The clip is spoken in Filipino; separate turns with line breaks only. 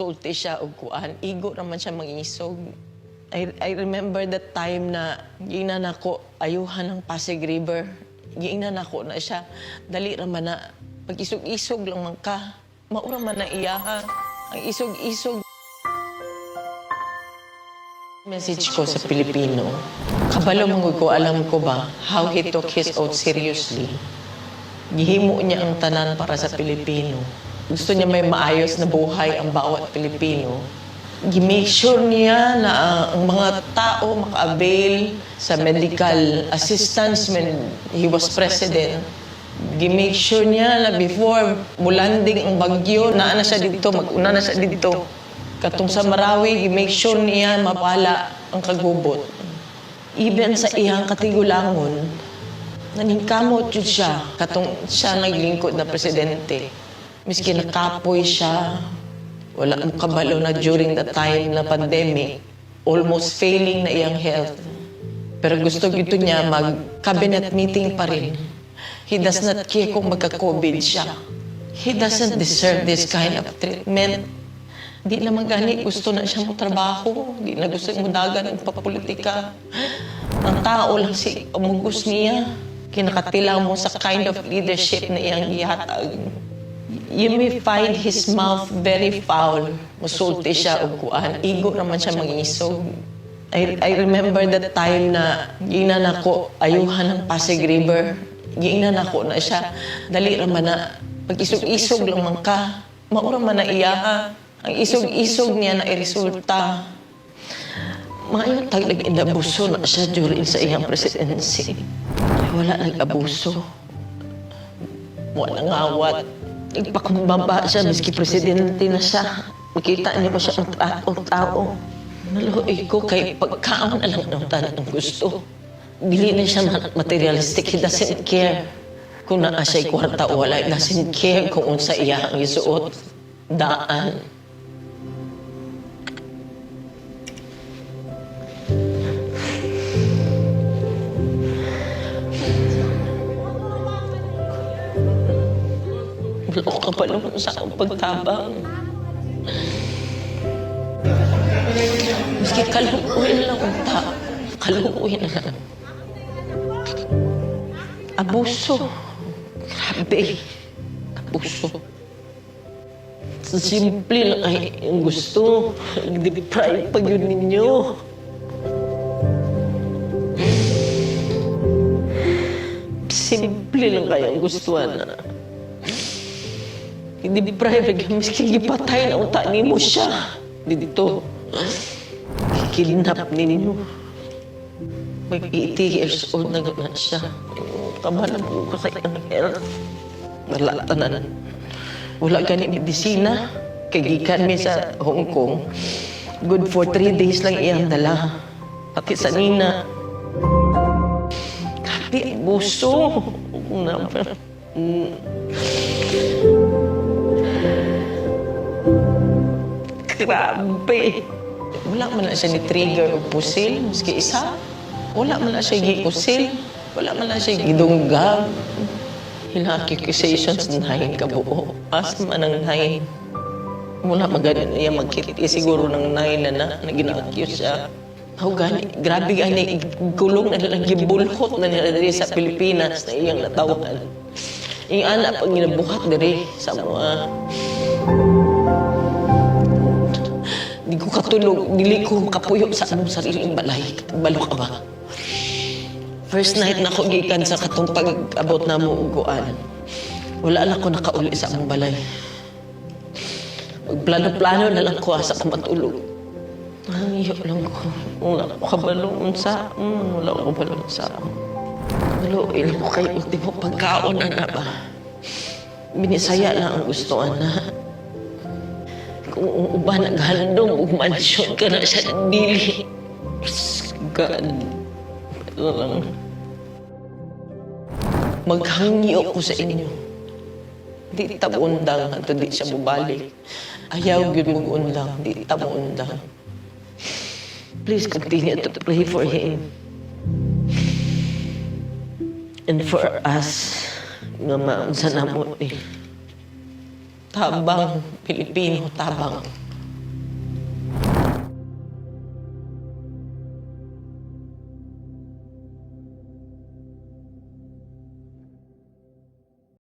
Sulti siya og kuan, igo naman siya mangisog. I remember that time na giingnan ako ayuhan ng Pasig River. Giingnan ako na siya, dali raman na pag-isog-isog lang man ka. Maura man na iyaha, ang isog-isog. Message ko sa Pilipino, kabalo mong ko, alam ko ba how he took his oath seriously. Gihimo niya ang tanan para sa Pilipino. Gusto niya may maayos na buhay ang bawat Pilipino. Gi-make sure niya na ang mga tao maka-avail sa medical assistance when he was president. Gi-make sure niya na before mulanding ang bagyo, naana siya dito, mag-una na siya dito. Katong sa Marawi, gi-make sure niya mawala ang kagubot. Even sa iyang katigulangon, naningkamot yun siya, katong siya naglingkod na presidente. Miski nakapoy siya, wala ang kabalo na during the time na pandemic, almost failing na iyang health. Pero gusto gito niya mag-cabinet meeting pa rin. He does not care kung magka-COVID siya. He doesn't deserve this kind of treatment. Di naman gani, gusto na siya trabaho. Di na gusto mo dagan ang papolitika. Ang tao lang si umugos niya. Kinakatilang mo sa kind of leadership na iyang ihatag. You may find his mouth very foul. Musulti siya o kuan. Igo naman siya mangisog. I remember that time na giingnan ako ayuhan ng Pasig River. Giingnan ako na siya. Dali raman na pag-isog-isog lang man ka. Maura man na iyaha. Ang isog-isog niya na iresulta. Maayon taglag inabuso na siya during sa iyang presidency. Wala nag-abuso. Wala ngawat. Nagpakumbaba siya, miski presidente na siya. Makita niyo ba siya ang tao? Naluoy ko kay pagkaon na lang ng tanong gusto. Dili na siya materialistic. He doesn't care kung naa siya'y kwarta o wala. He doesn't care kung unsa iya ang isuot. Daan. Loko ka pa naman sa akong pagtabang. Maski kalukuhin na lang ang tao. Kalukuhin na lang. Abuso. Grabe. Abuso. Simple lang ay yung gusto. Nag-deprive pag yun ninyo. Simple lang kaya ang gustuhan na. Hindi private, miski gipatay na utak ni mo siya. Dito, kikidnap ninyo. May 80 years old na gana siya. Kabalan ko sa iyang health. Wala tanan. Wala gani medisina. Kagikan mi sa Hong Kong. Good for 3 days lang iyang dala. Pati sa nina. Grabe, buso. Grabe. Wala man na siya ni-trigger o pusil, maski isa. Wala man na siya gi-pusil. Wala man na siya gidunggab. Hina-accusations ng 9 kabuo. Asa man ang 9. Mula maganin niya magkiti siguro ng 9 na gina-accuse siya. Oh, gani. Grabe gani. Gulong na lang gibulhot na nila diri sa Pilipinas na iyang natawan. Yung anak pag ginabuhat diri sa mga... Di ko katulog, dili ko kapuyo sa anong sariling balay. Balo ka ba? First night na ko gikan sa katong pag-abot na mo uguan. Wala lang ko nakauli sa among balay. Plano-plano na lang ko asa ko matulog. Iyo lang ko. Wala ko kabalong unsa. Wala ko kabalong unsa. Naluil ko kay ultimo pagkaon na ba? Binisaya lang ang gustoan na. Kung uba naghandong, umansyon ka na sa dili. God. Pero lang. Maghangyo ko sa inyo. Di tabundang ato di siya bubalik. Ayaw yun mag-undang, di tabundang. Please continue to pray for him. And for us, nga maunsa na mo eh. Tabang, Pilipino, tabang.